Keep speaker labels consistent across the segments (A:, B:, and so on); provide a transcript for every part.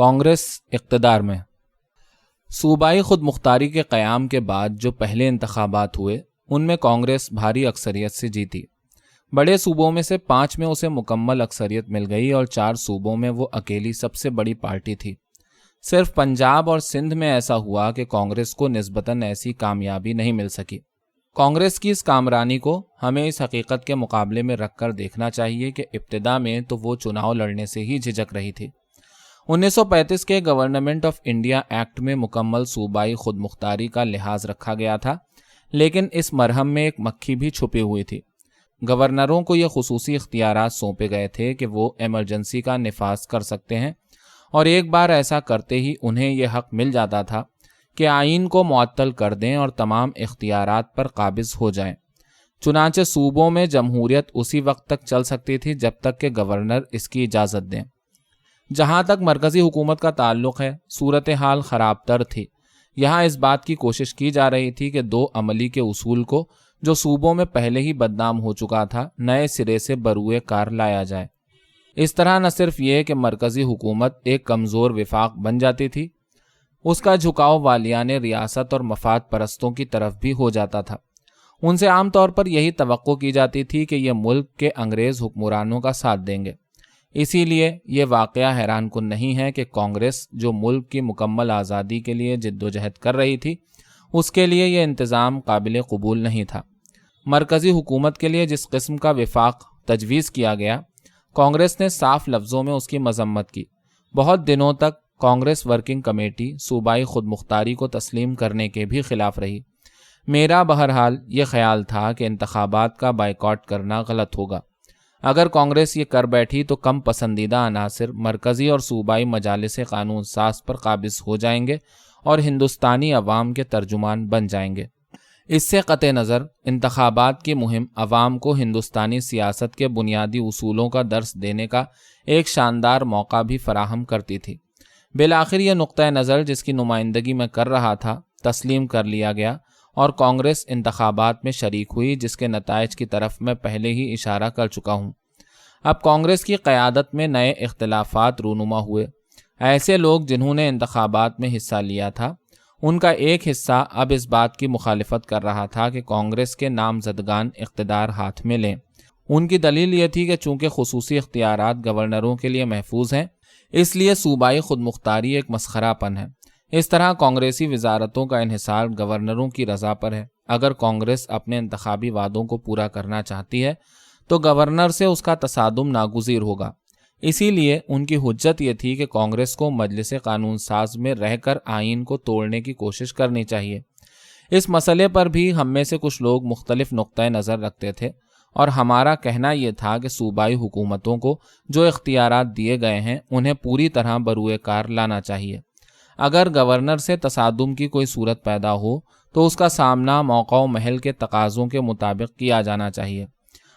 A: کانگریس اقتدار میں۔ صوبائی خود مختاری کے قیام کے بعد جو پہلے انتخابات ہوئے ان میں کانگریس بھاری اکثریت سے جیتی۔ بڑے صوبوں میں سے 5 میں اسے مکمل اکثریت مل گئی اور 4 صوبوں میں وہ اکیلی سب سے بڑی پارٹی تھی۔ صرف پنجاب اور سندھ میں ایسا ہوا کہ کانگریس کو نسبتاً ایسی کامیابی نہیں مل سکی۔ کانگریس کی اس کامرانی کو ہمیں اس حقیقت کے مقابلے میں رکھ کر دیکھنا چاہیے کہ ابتدا میں تو وہ چناؤ لڑنے سے ہی جھجک رہی تھی۔ 1935 کے گورنمنٹ آف انڈیا ایکٹ میں مکمل صوبائی خود مختاری کا لحاظ رکھا گیا تھا، لیکن اس مرہم میں ایک مکھی بھی چھپی ہوئی تھی۔ گورنروں کو یہ خصوصی اختیارات سونپے گئے تھے کہ وہ ایمرجنسی کا نفاذ کر سکتے ہیں، اور ایک بار ایسا کرتے ہی انہیں یہ حق مل جاتا تھا کہ آئین کو معطل کر دیں اور تمام اختیارات پر قابض ہو جائیں۔ چنانچہ صوبوں میں جمہوریت اسی وقت تک چل سکتی تھی جب تک کہ گورنر اس کی اجازت دیں۔ جہاں تک مرکزی حکومت کا تعلق ہے، صورتحال خراب تر تھی۔ یہاں اس بات کی کوشش کی جا رہی تھی کہ 2 عملی کے اصول کو جو صوبوں میں پہلے ہی بدنام ہو چکا تھا نئے سرے سے بروئے کار لایا جائے۔ اس طرح نہ صرف یہ کہ مرکزی حکومت ایک کمزور وفاق بن جاتی تھی، اس کا جھکاؤ والیان ریاست اور مفاد پرستوں کی طرف بھی ہو جاتا تھا۔ ان سے عام طور پر یہی توقع کی جاتی تھی کہ یہ ملک کے انگریز حکمرانوں کا ساتھ دیں گے۔ اسی لیے یہ واقعہ حیران کن نہیں ہے کہ کانگریس جو ملک کی مکمل آزادی کے لیے جدوجہد کر رہی تھی، اس کے لیے یہ انتظام قابل قبول نہیں تھا۔ مرکزی حکومت کے لیے جس قسم کا وفاق تجویز کیا گیا، کانگریس نے صاف لفظوں میں اس کی مذمت کی۔ بہت دنوں تک کانگریس ورکنگ کمیٹی صوبائی خود مختاری کو تسلیم کرنے کے بھی خلاف رہی۔ میرا بہرحال یہ خیال تھا کہ انتخابات کا بائیکاٹ کرنا غلط ہوگا۔ اگر کانگریس یہ کر بیٹھی تو کم پسندیدہ عناصر مرکزی اور صوبائی مجالس قانون ساز پر قابض ہو جائیں گے اور ہندوستانی عوام کے ترجمان بن جائیں گے۔ اس سے قطع نظر انتخابات کی مہم عوام کو ہندوستانی سیاست کے بنیادی اصولوں کا درس دینے کا ایک شاندار موقع بھی فراہم کرتی تھی۔ بالآخر یہ نقطہ نظر جس کی نمائندگی میں کر رہا تھا تسلیم کر لیا گیا اور کانگریس انتخابات میں شریک ہوئی، جس کے نتائج کی طرف میں پہلے ہی اشارہ کر چکا ہوں۔ اب کانگریس کی قیادت میں نئے اختلافات رونما ہوئے۔ ایسے لوگ جنہوں نے انتخابات میں حصہ لیا تھا، ان کا ایک حصہ اب اس بات کی مخالفت کر رہا تھا کہ کانگریس کے نامزدگان اقتدار ہاتھ میں لیں۔ ان کی دلیل یہ تھی کہ چونکہ خصوصی اختیارات گورنروں کے لیے محفوظ ہیں، اس لیے صوبائی خود مختاری ایک مسخرہ پن ہے۔ اس طرح کانگریسی وزارتوں کا انحصار گورنروں کی رضا پر ہے۔ اگر کانگریس اپنے انتخابی وعدوں کو پورا کرنا چاہتی ہے تو گورنر سے اس کا تصادم ناگزیر ہوگا۔ اسی لیے ان کی حجت یہ تھی کہ کانگریس کو مجلس قانون ساز میں رہ کر آئین کو توڑنے کی کوشش کرنی چاہیے۔ اس مسئلے پر بھی ہم میں سے کچھ لوگ مختلف نقطۂ نظر رکھتے تھے، اور ہمارا کہنا یہ تھا کہ صوبائی حکومتوں کو جو اختیارات دیے گئے ہیں انہیں پوری طرح بروئے کار لانا چاہیے۔ اگر گورنر سے تصادم کی کوئی صورت پیدا ہو تو اس کا سامنا موقع و محل کے تقاضوں کے مطابق کیا جانا چاہیے۔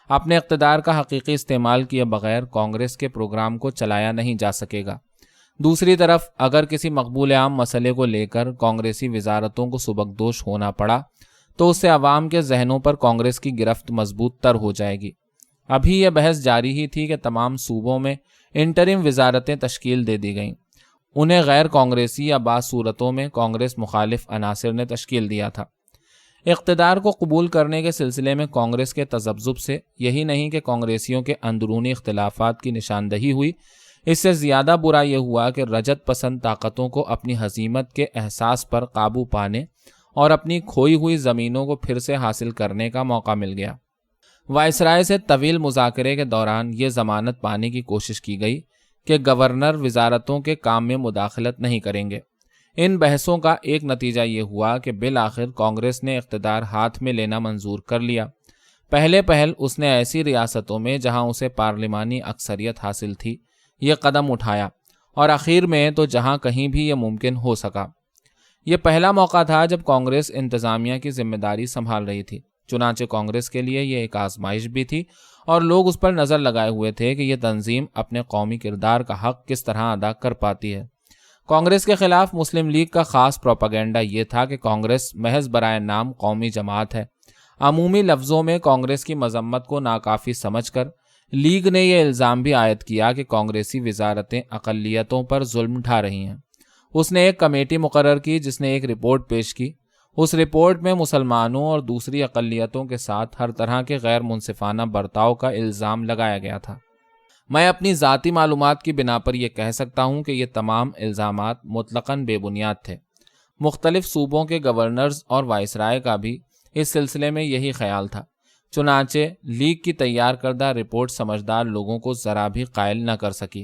A: اپنے اقتدار کا حقیقی استعمال کیے بغیر کانگریس کے پروگرام کو چلایا نہیں جا سکے گا۔ دوسری طرف اگر کسی مقبول عام مسئلے کو لے کر کانگریسی وزارتوں کو سبکدوش ہونا پڑا تو اس سے عوام کے ذہنوں پر کانگریس کی گرفت مضبوط تر ہو جائے گی۔ ابھی یہ بحث جاری ہی تھی کہ تمام صوبوں میں انٹرم وزارتیں تشکیل دے دی گئیں۔ انہیں غیر کانگریسی یا بعض صورتوں میں کانگریس مخالف عناصر نے تشکیل دیا تھا۔ اقتدار کو قبول کرنے کے سلسلے میں کانگریس کے تذبذب سے یہی نہیں کہ کانگریسیوں کے اندرونی اختلافات کی نشاندہی ہوئی، اس سے زیادہ برا یہ ہوا کہ رجت پسند طاقتوں کو اپنی ہزیمت کے احساس پر قابو پانے اور اپنی کھوئی ہوئی زمینوں کو پھر سے حاصل کرنے کا موقع مل گیا۔ وائسرائے سے طویل مذاکرے کے دوران یہ ضمانت پانے کی کوشش کی گئی کہ گورنر وزارتوں کے کام میں مداخلت نہیں کریں گے۔ ان بحثوں کا ایک نتیجہ یہ ہوا کہ بالآخر کانگریس نے اقتدار ہاتھ میں لینا منظور کر لیا۔ پہل اس نے ایسی ریاستوں میں جہاں اسے پارلیمانی اکثریت حاصل تھی یہ قدم اٹھایا، اور اخیر میں تو جہاں کہیں بھی یہ ممکن ہو سکا۔ یہ پہلا موقع تھا جب کانگریس انتظامیہ کی ذمہ داری سنبھال رہی تھی۔ چنانچہ کانگریس کے لیے یہ ایک آزمائش بھی تھی، اور لوگ اس پر نظر لگائے ہوئے تھے کہ یہ تنظیم اپنے قومی کردار کا حق کس طرح ادا کر پاتی ہے۔ کانگریس کے خلاف مسلم لیگ کا خاص پروپیگنڈا یہ تھا کہ کانگریس محض برائے نام قومی جماعت ہے۔ عمومی لفظوں میں کانگریس کی مذمت کو ناکافی سمجھ کر لیگ نے یہ الزام بھی عائد کیا کہ کانگریسی وزارتیں اقلیتوں پر ظلم ڈھا رہی ہیں۔ اس نے ایک کمیٹی مقرر کی جس نے ایک رپورٹ پیش کی۔ اس رپورٹ میں مسلمانوں اور دوسری اقلیتوں کے ساتھ ہر طرح کے غیر منصفانہ برتاؤ کا الزام لگایا گیا تھا۔ میں اپنی ذاتی معلومات کی بنا پر یہ کہہ سکتا ہوں کہ یہ تمام الزامات مطلقاً بے بنیاد تھے۔ مختلف صوبوں کے گورنرز اور وائسرائے کا بھی اس سلسلے میں یہی خیال تھا۔ چنانچہ لیگ کی تیار کردہ رپورٹ سمجھدار لوگوں کو ذرا بھی قائل نہ کر سکی۔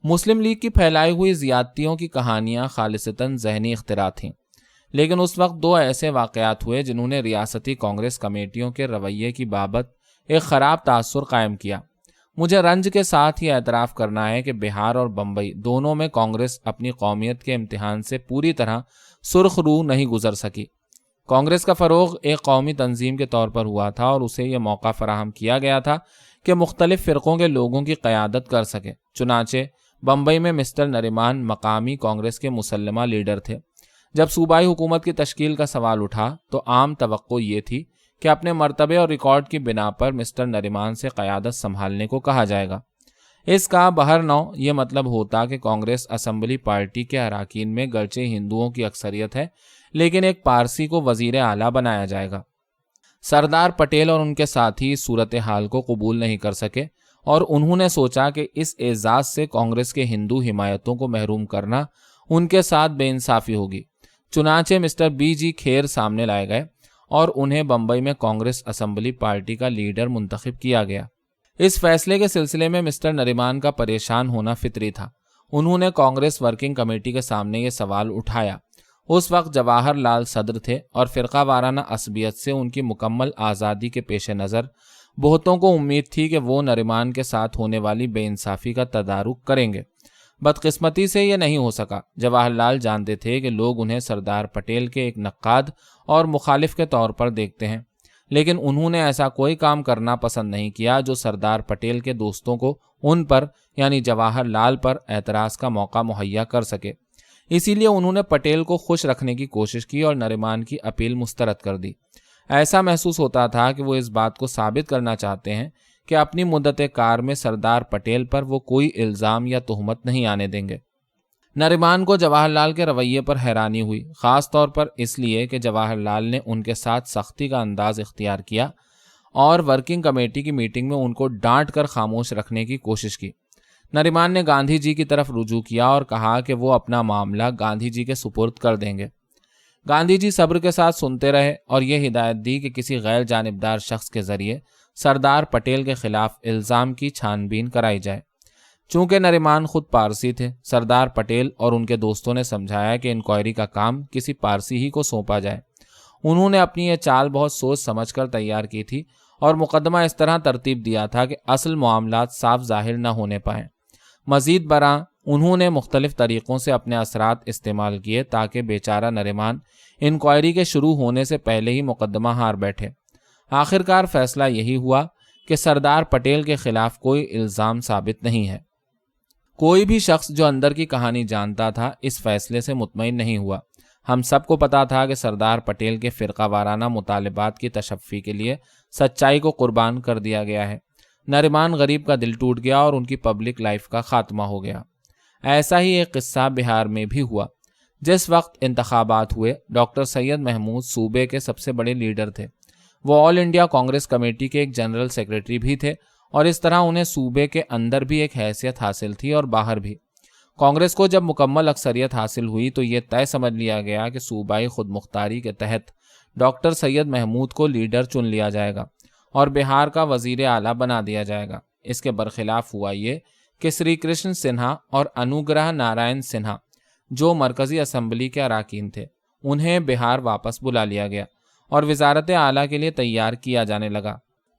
A: مسلم لیگ کی پھیلائی ہوئی زیادتیوں کی کہانیاں خالصتاً ذہنی اختراع تھیں، لیکن اس وقت دو ایسے واقعات ہوئے جنہوں نے ریاستی کانگریس کمیٹیوں کے رویے کی بابت ایک خراب تاثر قائم کیا۔ مجھے رنج کے ساتھ یہ اعتراف کرنا ہے کہ بہار اور بمبئی دونوں میں کانگریس اپنی قومیت کے امتحان سے پوری طرح سرخ رو نہیں گزر سکی۔ کانگریس کا فروغ ایک قومی تنظیم کے طور پر ہوا تھا اور اسے یہ موقع فراہم کیا گیا تھا کہ مختلف فرقوں کے لوگوں کی قیادت کر سکے۔ چنانچہ بمبئی میں مسٹر نریمان مقامی کانگریس کے مسلمہ لیڈر تھے۔ جب صوبائی حکومت کی تشکیل کا سوال اٹھا تو عام توقع یہ تھی کہ اپنے مرتبے اور ریکارڈ کی بنا پر مسٹر نریمان سے قیادت سنبھالنے کو کہا جائے گا۔ اس کا بہرنو یہ مطلب ہوتا کہ کانگریس اسمبلی پارٹی کے اراکین میں گرچہ ہندوؤں کی اکثریت ہے لیکن ایک پارسی کو وزیر اعلیٰ بنایا جائے گا۔ سردار پٹیل اور ان کے ساتھی اس صورتحال کو قبول نہیں کر سکے اور انہوں نے سوچا کہ اس اعزاز سے کانگریس کے ہندو حمایتوں کو محروم کرنا ان کے ساتھ بے انصافی ہوگی۔ چنانچہ مسٹر بی جی کھیر سامنے لائے گئے اور انہیں بمبئی میں کانگریس اسمبلی پارٹی کا لیڈر منتخب کیا گیا۔ اس فیصلے کے سلسلے میں مسٹر نریمان کا پریشان ہونا فطری تھا۔ انہوں نے کانگریس ورکنگ کمیٹی کے سامنے یہ سوال اٹھایا۔ اس وقت جواہر لال صدر تھے اور فرقہ وارانہ عصبیت سے ان کی مکمل آزادی کے پیش نظر بہتوں کو امید تھی کہ وہ نریمان کے ساتھ ہونے والی بے انصافی کا تدارک کریں گے۔ بدقسمتی سے یہ نہیں ہو سکا۔ جواہر لال جانتے تھے کہ لوگ انہیں سردار پٹیل کے ایک نقاد اور مخالف کے طور پر دیکھتے ہیں، لیکن انہوں نے ایسا کوئی کام کرنا پسند نہیں کیا جو سردار پٹیل کے دوستوں کو ان پر یعنی جواہر لال پر اعتراض کا موقع مہیا کر سکے۔ اسی لیے انہوں نے پٹیل کو خوش رکھنے کی کوشش کی اور نریمان کی اپیل مسترد کر دی۔ ایسا محسوس ہوتا تھا کہ وہ اس بات کو ثابت کرنا چاہتے ہیں کہ اپنی مدت کار میں سردار پٹیل پر وہ کوئی الزام یا تہمت نہیں آنے دیں گے۔ نریمان کو جواہر لال کے رویے پر حیرانی ہوئی، خاص طور پر اس لیے کہ جواہر لال نے ان کے ساتھ سختی کا انداز اختیار کیا اور ورکنگ کمیٹی کی میٹنگ میں ان کو ڈانٹ کر خاموش رکھنے کی کوشش کی۔ نریمان نے گاندھی جی کی طرف رجوع کیا اور کہا کہ وہ اپنا معاملہ گاندھی جی کے سپرد کر دیں گے۔ گاندھی جی صبر کے ساتھ سنتے رہے اور یہ ہدایت دی کہ کسی غیر جانبدار شخص کے ذریعے سردار پٹیل کے خلاف الزام کی چھان بین کرائی جائے۔ چونکہ نریمان خود پارسی تھے، سردار پٹیل اور ان کے دوستوں نے سمجھایا کہ انکوائری کا کام کسی پارسی ہی کو سونپا جائے۔ انہوں نے اپنی یہ چال بہت سوچ سمجھ کر تیار کی تھی اور مقدمہ اس طرح ترتیب دیا تھا کہ اصل معاملات صاف ظاہر نہ ہونے پائیں۔ مزید برآں انہوں نے مختلف طریقوں سے اپنے اثرات استعمال کیے تاکہ بیچارہ نریمان انکوائری کے شروع ہونے سے پہلے ہی مقدمہ ہار بیٹھے۔ آخرکار فیصلہ یہی ہوا کہ سردار پٹیل کے خلاف کوئی الزام ثابت نہیں ہے۔ کوئی بھی شخص جو اندر کی کہانی جانتا تھا اس فیصلے سے مطمئن نہیں ہوا۔ ہم سب کو پتا تھا کہ سردار پٹیل کے فرقہ وارانہ مطالبات کی تشفی کے لیے سچائی کو قربان کر دیا گیا ہے۔ نریمان غریب کا دل ٹوٹ گیا اور ان کی پبلک لائف کا خاتمہ ہو گیا۔ ایسا ہی ایک قصہ بہار میں بھی ہوا۔ جس وقت انتخابات ہوئے، ڈاکٹر سید محمود صوبے کے سب سے بڑے لیڈر تھے۔ وہ آل انڈیا کانگریس کمیٹی کے ایک جنرل سیکرٹری بھی تھے اور اس طرح انہیں صوبے کے اندر بھی ایک حیثیت حاصل تھی اور باہر بھی۔ کانگریس کو جب مکمل اکثریت حاصل ہوئی تو یہ طے سمجھ لیا گیا کہ صوبائی خود مختاری کے تحت ڈاکٹر سید محمود کو لیڈر چن لیا جائے گا اور بہار کا وزیر اعلیٰ بنا دیا جائے گا۔ اس کے برخلاف ہوا یہ کہ سری کرشن سنہا اور انوگرہ نارائن سنہا جو مرکزی اسمبلی کے اراکین تھے انہیں بہار واپس بلا لیا گیا اور وزارت اعلیٰ کے لیے تیار کیا جانے لگا۔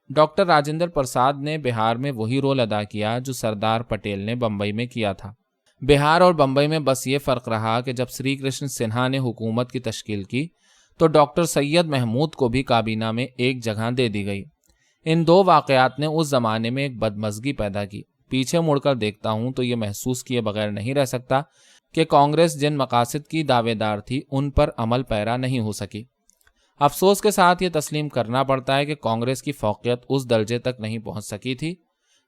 A: ڈاکٹر راجندر پرساد نے بہار میں وہی رول ادا کیا جو سردار پٹیل نے بمبئی میں کیا تھا۔ بہار اور بمبئی میں بس یہ فرق رہا کہ جب سری کرشن سنہا نے حکومت کی تشکیل کی تو ڈاکٹر سید محمود کو بھی کابینہ میں ایک جگہ دے دی گئی۔ ان دو واقعات نے اس زمانے میں ایک بدمزگی پیدا کی۔ پیچھے مڑ کر دیکھتا ہوں تو یہ محسوس کیے بغیر نہیں رہ سکتا کہ کانگریس جن مقاصد کی دعوے دار تھی ان پر عمل پیرا نہیں ہو سکی۔ افسوس کے ساتھ یہ تسلیم کرنا پڑتا ہے کہ کانگریس کی فوقیت اس درجے تک نہیں پہنچ سکی تھی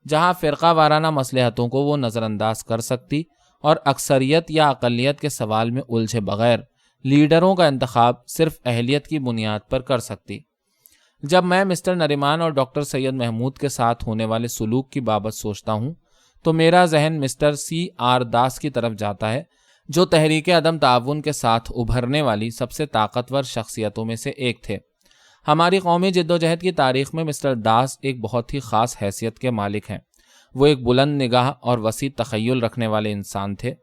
A: جہاں فرقہ وارانہ مصلحتوں کو وہ نظر انداز کر سکتی اور اکثریت یا اقلیت کے سوال میں الجھے بغیر لیڈروں کا انتخاب صرف اہلیت کی بنیاد پر کر سکتی۔ جب میں مسٹر نریمان اور ڈاکٹر سید محمود کے ساتھ ہونے والے سلوک کی بابت سوچتا ہوں تو میرا ذہن مسٹر CR داس کی طرف جاتا ہے، جو تحریک عدم تعاون کے ساتھ ابھرنے والی سب سے طاقتور شخصیتوں میں سے ایک تھے۔ ہماری قومی جدوجہد کی تاریخ میں مسٹر داس ایک بہت ہی خاص حیثیت کے مالک ہیں۔ وہ ایک بلند نگاہ اور وسیع تخیل رکھنے والے انسان تھے۔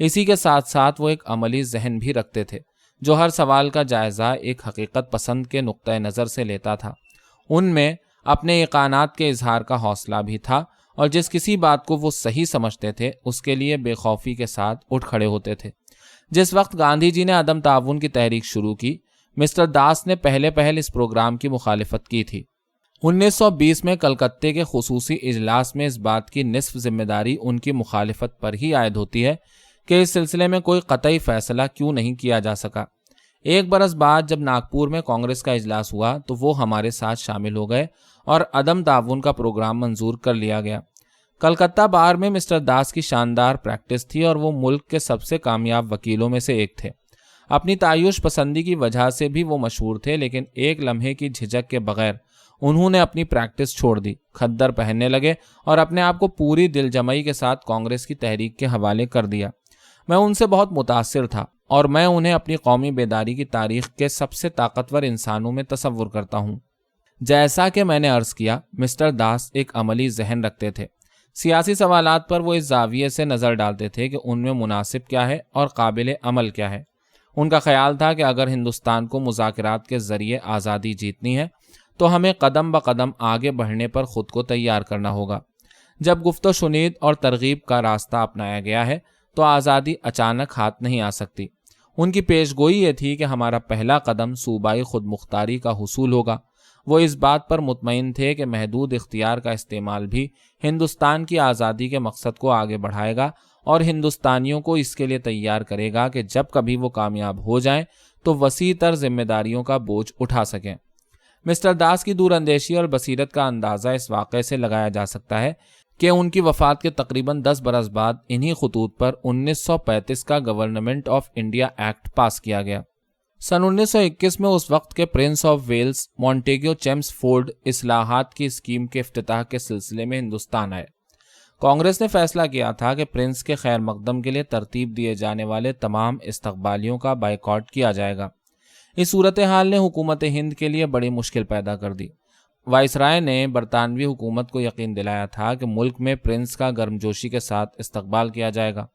A: اسی کے ساتھ ساتھ وہ ایک عملی ذہن بھی رکھتے تھے، جو ہر سوال کا جائزہ ایک حقیقت پسند کے نقطۂ نظر سے لیتا تھا۔ ان میں اپنے ایقانات کے اظہار کا حوصلہ بھی تھا، اور جس کسی بات کو وہ صحیح سمجھتے تھے اس کے لیے بے خوفی کے ساتھ اٹھ کھڑے ہوتے تھے۔ جس وقت گاندھی جی نے عدم تعاون کی تحریک شروع کی، مسٹر داس نے پہلے اس پروگرام کی مخالفت کی تھی۔ 1920 میں کلکتے کے خصوصی اجلاس میں اس بات کی نصف ذمہ داری ان کی مخالفت پر ہی عائد ہوتی ہے کہ اس سلسلے میں کوئی قطعی فیصلہ کیوں نہیں کیا جا سکا۔ ایک برس بعد جب ناگپور میں کانگریس کا اجلاس ہوا تو وہ ہمارے ساتھ شامل ہو گئے اور عدم تعاون کا پروگرام منظور کر لیا گیا۔ کلکتہ بار میں مسٹر داس کی شاندار پریکٹس تھی اور وہ ملک کے سب سے کامیاب وکیلوں میں سے ایک تھے۔ اپنی تعیش پسندی کی وجہ سے بھی وہ مشہور تھے، لیکن ایک لمحے کی جھجک کے بغیر انہوں نے اپنی پریکٹس چھوڑ دی، کھدر پہننے لگے اور اپنے آپ کو پوری دل جمعی کے ساتھ کانگریس کی تحریک کے حوالے کر دیا۔ میں ان سے بہت متاثر تھا اور میں انہیں اپنی قومی بیداری کی تاریخ کے سب سے طاقتور انسانوں میں تصور کرتا ہوں۔ جیسا کہ میں نے عرض کیا، مسٹر داس ایک عملی ذہن رکھتے تھے۔ سیاسی سوالات پر وہ اس زاویے سے نظر ڈالتے تھے کہ ان میں مناسب کیا ہے اور قابل عمل کیا ہے۔ ان کا خیال تھا کہ اگر ہندوستان کو مذاکرات کے ذریعے آزادی جیتنی ہے تو ہمیں قدم بقدم آگے بڑھنے پر خود کو تیار کرنا ہوگا۔ جب گفت و شنید اور ترغیب کا راستہ اپنایا گیا ہے تو آزادی اچانک ہاتھ نہیں آ سکتی۔ ان کی پیش گوئی یہ تھی کہ ہمارا پہلا قدم صوبائی خود مختاری کا حصول ہوگا۔ وہ اس بات پر مطمئن تھے کہ محدود اختیار کا استعمال بھی ہندوستان کی آزادی کے مقصد کو آگے بڑھائے گا اور ہندوستانیوں کو اس کے لیے تیار کرے گا کہ جب کبھی وہ کامیاب ہو جائیں تو وسیع تر ذمہ داریوں کا بوجھ اٹھا سکیں۔ مسٹر داس کی دور اندیشی اور بصیرت کا اندازہ اس واقعے سے لگایا جا سکتا ہے کہ ان کی وفات کے تقریباً 10 برس بعد انہی خطوط پر 1935 کا government of India act pass کیا گیا۔ سن 1921 میں اس وقت کے prince of Wales Montagu Chelmsford اصلاحات کی اسکیم کے افتتاح کے سلسلے میں ہندوستان آئے۔ کانگریس نے فیصلہ کیا تھا کہ پرنس کے خیر مقدم کے لیے ترتیب دیے جانے والے تمام استقبالیوں کا بائیکاٹ کیا جائے گا۔ اس صورتحال نے حکومت ہند کے لیے بڑی مشکل پیدا کر دی۔ وائسرائے نے برطانوی حکومت کو یقین دلایا تھا کہ ملک میں پرنس کا گرمجوشی کے ساتھ استقبال کیا جائے گا۔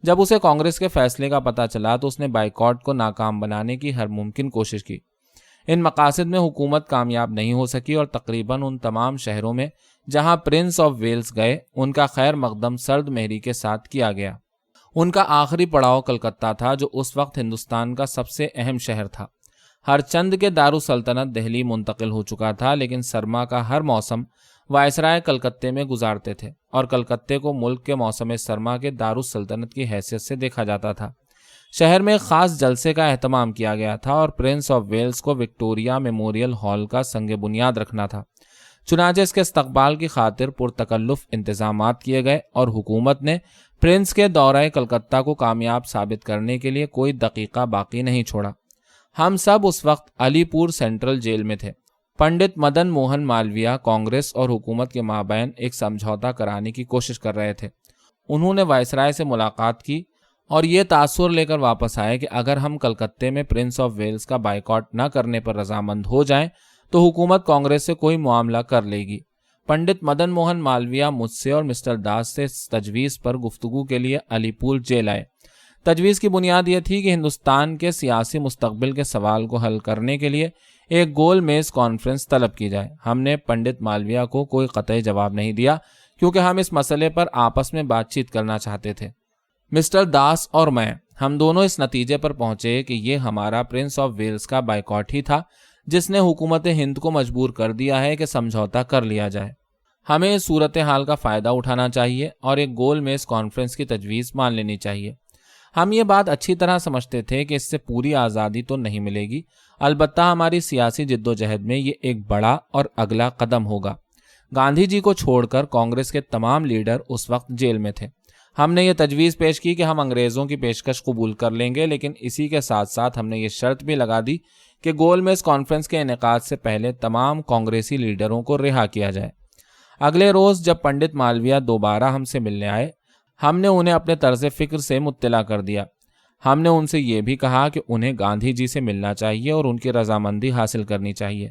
A: جب اسے کانگریس کے فیصلے کا پتہ چلا تو اس نے بائیکاٹ کو ناکام بنانے کی ہر ممکن کوشش کی۔ ان مقاصد میں حکومت کامیاب نہیں ہو سکی اور تقریباً ان تمام شہروں میں جہاں پرنس آف ویلز گئے ان کا خیر مقدم سرد مہری کے ساتھ کیا گیا۔ ان کا آخری پڑاؤ کلکتہ تھا، جو اس وقت ہندوستان کا سب سے اہم شہر تھا۔ ہر چند کے دارالسلطنت دہلی منتقل ہو چکا تھا، لیکن سرما کا ہر موسم وائسرائے کلکتے میں گزارتے تھے اور کلکتے کو ملک کے موسم سرما کے دارالسلطنت کی حیثیت سے دیکھا جاتا تھا۔ شہر میں ایک خاص جلسے کا اہتمام کیا گیا تھا اور پرنس آف ویلز کو وکٹوریا میموریل ہال کا سنگ بنیاد رکھنا تھا۔ چنانچہ اس کے استقبال کی خاطر پرتکلف انتظامات کیے گئے اور حکومت نے پرنس کے دورہ کلکتہ کو کامیاب ثابت کرنے کے لیے کوئی دقیقہ باقی نہیں چھوڑا۔ ہم سب اس وقت علی پور سینٹرل جیل میں تھے۔ پنڈت مدن موہن مالویہ کانگریس اور حکومت کے مابین ایک سمجھوتا کرانے کی کوشش کر رہے تھے۔ انہوں نے وائسرائے سے ملاقات کی اور یہ تاثر لے کر واپس آئے کہ اگر ہم کلکتے میں پرنس آف ویلز کا بائیکاٹ نہ کرنے پر رضامند ہو جائیں تو حکومت کانگریس سے کوئی معاملہ کر لے گی۔ پنڈت مدن موہن مالویہ مجھ سے اور مسٹر داس سے تجویز پر گفتگو کے لیے علی پور جیل آئے۔ تجویز کی بنیاد یہ تھی کہ ہندوستان کے سیاسی مستقبل کے سوال کو حل کرنے کے لیے ایک گول میز کانفرنس طلب کی جائے۔ ہم نے پنڈت مالویہ کو کوئی قطعی جواب نہیں دیا کیونکہ ہم اس مسئلے پر آپس میں بات چیت کرنا چاہتے تھے۔ مسٹر داس اور میں ہم دونوں اس نتیجے پر پہنچے کہ یہ ہمارا پرنس آف ویلز کا بائیکاٹ ہی تھا جس نے حکومت ہند کو مجبور کر دیا ہے کہ سمجھوتا کر لیا جائے۔ ہمیں اس صورتحال کا فائدہ اٹھانا چاہیے اور ایک گول میز کانفرنس کی تجویز مان لینی چاہیے۔ ہم یہ بات اچھی طرح سمجھتے تھے کہ اس سے پوری آزادی تو نہیں ملے گی، البتہ ہماری سیاسی جدوجہد میں یہ ایک بڑا اور اگلا قدم ہوگا۔ گاندھی جی کو چھوڑ کر کانگریس کے تمام لیڈر اس وقت جیل میں تھے۔ ہم نے یہ تجویز پیش کی کہ ہم انگریزوں کی پیشکش قبول کر لیں گے، لیکن اسی کے ساتھ ساتھ ہم نے یہ شرط بھی لگا دی کہ گول میز کانفرنس کے انعقاد سے پہلے تمام کانگریسی لیڈروں کو رہا کیا جائے۔ اگلے روز جب پنڈت مالویہ دوبارہ ہم سے ملنے آئے، ہم نے انہیں اپنے طرز فکر سے مطلع کر دیا۔ ہم نے ان سے یہ بھی کہا کہ انہیں گاندھی جی سے ملنا چاہیے اور ان کی رضامندی حاصل کرنی چاہیے۔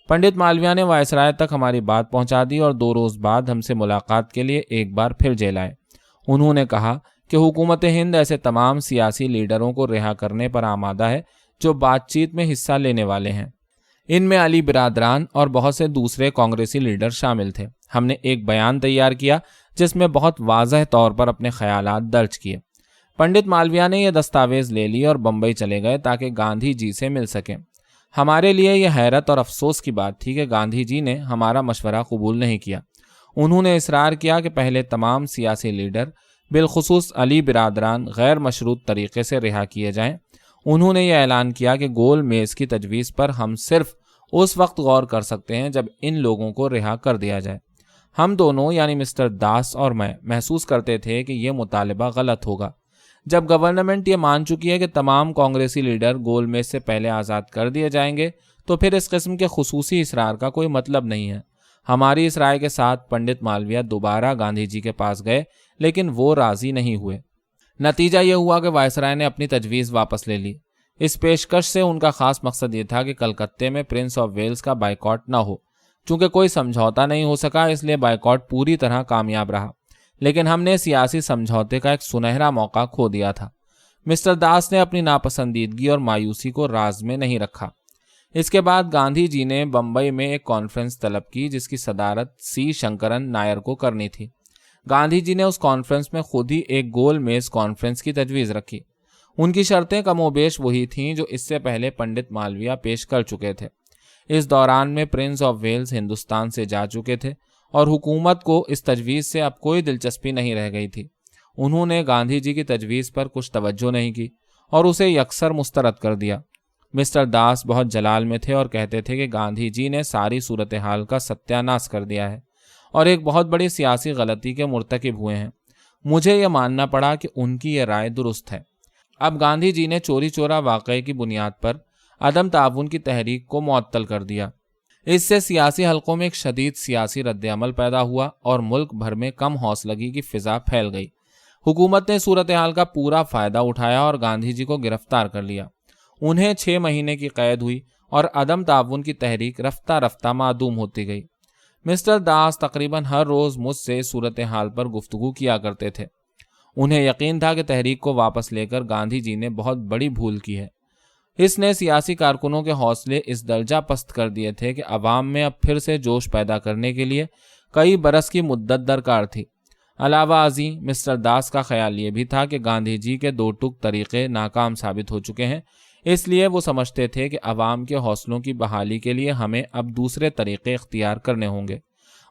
A: پنڈت مالویہ نے وائسرائے تک ہماری بات پہنچا دی اور 2 روز بعد ہم سے ملاقات کے لیے ایک بار پھر جیل آئے۔ انہوں نے کہا کہ حکومت ہند ایسے تمام سیاسی لیڈروں کو رہا کرنے پر آمادہ ہے جو بات چیت میں حصہ لینے والے ہیں۔ ان میں علی برادران اور بہت سے دوسرے کانگریسی لیڈر شامل تھے۔ ہم نے ایک بیان تیار کیا جس میں بہت واضح طور پر اپنے خیالات درج کیے۔ پنڈت مالویہ نے یہ دستاویز لے لی اور بمبئی چلے گئے تاکہ گاندھی جی سے مل سکیں۔ ہمارے لیے یہ حیرت اور افسوس کی بات تھی کہ گاندھی جی نے ہمارا مشورہ قبول نہیں کیا۔ انہوں نے اصرار کیا کہ پہلے تمام سیاسی لیڈر بالخصوص علی برادران غیر مشروط طریقے سے رہا کیے جائیں۔ انہوں نے یہ اعلان کیا کہ گول میز کی تجویز پر ہم صرف اس وقت غور کر سکتے ہیں جب ان لوگوں کو رہا کر دیا جائے۔ ہم دونوں یعنی مسٹر داس اور میں محسوس کرتے تھے کہ یہ مطالبہ غلط ہوگا۔ جب گورنمنٹ یہ مان چکی ہے کہ تمام کانگریسی لیڈر گول میز سے پہلے آزاد کر دیے جائیں گے تو پھر اس قسم کے خصوصی اصرار کا کوئی مطلب نہیں ہے۔ ہماری اس رائے کے ساتھ پنڈت مالویہ دوبارہ گاندھی جی کے پاس گئے، لیکن وہ راضی نہیں ہوئے۔ نتیجہ یہ ہوا کہ وائسرائے نے اپنی تجویز واپس لے لی۔ اس پیشکش سے ان کا خاص مقصد یہ تھا کہ کلکتے میں پرنس آف ویلز کا بائیکاٹ نہ ہو۔ چونکہ کوئی سمجھوتا نہیں ہو سکا اس لیے بائیکاٹ پوری طرح کامیاب رہا، لیکن ہم نے سیاسی سمجھوتے کا ایک سنہرا موقع کھو دیا تھا۔ مسٹر داس نے اپنی ناپسندیدگی اور مایوسی کو راز میں نہیں رکھا۔ اس کے بعد گاندھی جی نے بمبئی میں ایک کانفرنس طلب کی جس کی صدارت سی شنکرن نائر کو کرنی تھی۔ گاندھی جی نے اس کانفرنس میں خود ہی ایک گول میز کانفرنس کی تجویز رکھی۔ ان کی شرطیں کم و بیش وہی تھیں جو اس سے پہلے پنڈت مالویہ پیش کر چکے تھے۔ اس دوران میں پرنس آف ویلز ہندوستان سے جا چکے تھے اور حکومت کو اس تجویز سے اب کوئی دلچسپی نہیں رہ گئی تھی۔ انہوں نے گاندھی جی کی تجویز پر کچھ توجہ نہیں کی اور اسے یکسر مسترد کر دیا۔ مسٹر داس بہت جلال میں تھے اور کہتے تھے کہ گاندھی جی نے ساری صورتحال کا ستیہ ناش کر دیا ہے اور ایک بہت بڑی سیاسی غلطی کے مرتکب ہوئے ہیں۔ مجھے یہ ماننا پڑا کہ ان کی یہ رائے درست ہے۔ اب گاندھی جی نے چوری چورا واقعے کی بنیاد پر عدم تعاون کی تحریک کو معطل کر دیا۔ اس سے سیاسی حلقوں میں ایک شدید سیاسی رد عمل پیدا ہوا اور ملک بھر میں کم حوصلگی کی فضا پھیل گئی۔ حکومت نے صورتحال کا پورا فائدہ اٹھایا اور گاندھی جی کو گرفتار کر لیا۔ انہیں 6 مہینے کی قید ہوئی اور عدم تعاون کی تحریک رفتہ رفتہ معدوم ہوتی گئی۔ مسٹر داس تقریباً ہر روز مجھ سے صورتحال پر گفتگو کیا کرتے تھے۔ انہیں یقین تھا کہ تحریک کو واپس لے کر گاندھی جی نے بہت بڑی بھول کی ہے۔ اس نے سیاسی کارکنوں کے حوصلے اس درجہ پست کر دیے تھے کہ عوام میں اب پھر سے جوش پیدا کرنے کے لیے کئی برس کی مدت درکار تھی۔ علاوہ ازیں مسٹر داس کا خیال یہ بھی تھا کہ گاندھی جی کے 2 ٹک طریقے ناکام ثابت ہو چکے ہیں، اس لیے وہ سمجھتے تھے کہ عوام کے حوصلوں کی بحالی کے لیے ہمیں اب دوسرے طریقے اختیار کرنے ہوں گے۔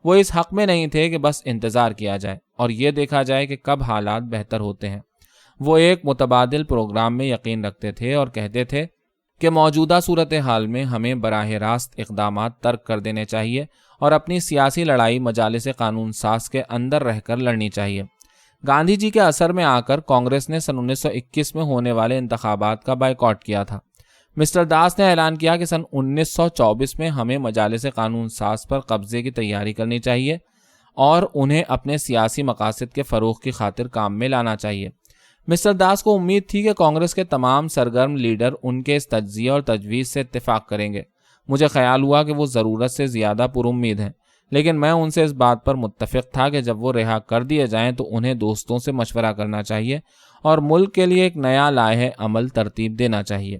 A: وہ اس حق میں نہیں تھے کہ بس انتظار کیا جائے اور یہ دیکھا جائے کہ کب حالات بہتر ہوتے ہیں۔ وہ ایک متبادل پروگرام میں یقین رکھتے تھے اور کہتے تھے کہ موجودہ صورتحال میں ہمیں براہ راست اقدامات ترک کر دینے چاہیے اور اپنی سیاسی لڑائی مجالس قانون ساز کے اندر رہ کر لڑنی چاہیے۔ گاندھی جی کے اثر میں آ کر کانگریس نے سن 1921 میں ہونے والے انتخابات کا بائیکاٹ کیا تھا۔ مسٹر داس نے اعلان کیا کہ سن 1924 میں ہمیں مجالس قانون ساز پر قبضے کی تیاری کرنی چاہیے اور انہیں اپنے سیاسی مقاصد کے فروغ کی خاطر کام میں لانا چاہیے۔ مسٹر داس کو امید تھی کہ کانگریس کے تمام سرگرم لیڈر ان کے اس تجزیہ اور تجویز سے اتفاق کریں گے۔ مجھے خیال ہوا کہ وہ ضرورت سے زیادہ پر امید ہیں، لیکن میں ان سے اس بات پر متفق تھا کہ جب وہ رہا کر دیے جائیں تو انہیں دوستوں سے مشورہ کرنا چاہیے اور ملک کے لیے ایک نیا لائحہ عمل ترتیب دینا چاہیے۔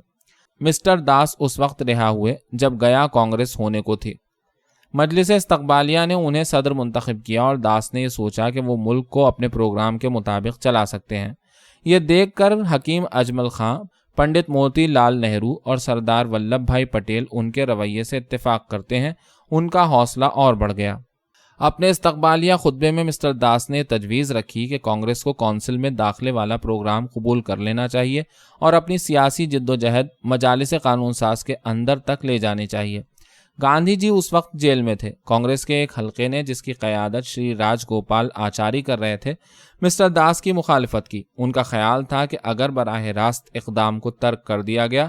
A: مسٹر داس اس وقت رہا ہوئے جب گیا کانگریس ہونے کو تھی۔ مجلس استقبالیہ نے انہیں صدر منتخب کیا اور داس نے یہ سوچا کہ وہ ملک کو اپنے پروگرام کے مطابق چلا سکتے ہیں۔ یہ دیکھ کر حکیم اجمل خان، پنڈت موتی لال نہرو اور سردار ولبھ بھائی پٹیل ان کے رویے سے اتفاق کرتے ہیں، ان کا حوصلہ اور بڑھ گیا۔ اپنے استقبالیہ خطبے میں مسٹر داس نے تجویز رکھی کہ کانگریس کو کونسل میں داخلے والا پروگرام قبول کر لینا چاہیے اور اپنی سیاسی جد و جہد مجالس قانون ساز کے اندر تک لے جانی چاہیے۔ گاندھی جی اس وقت جیل میں تھے۔ کانگریس کے ایک حلقے نے، جس کی قیادت شری راج گوپال آچاری کر رہے تھے، مسٹر داس کی مخالفت کی۔ ان کا خیال تھا کہ اگر براہ راست اقدام کو ترک کر دیا گیا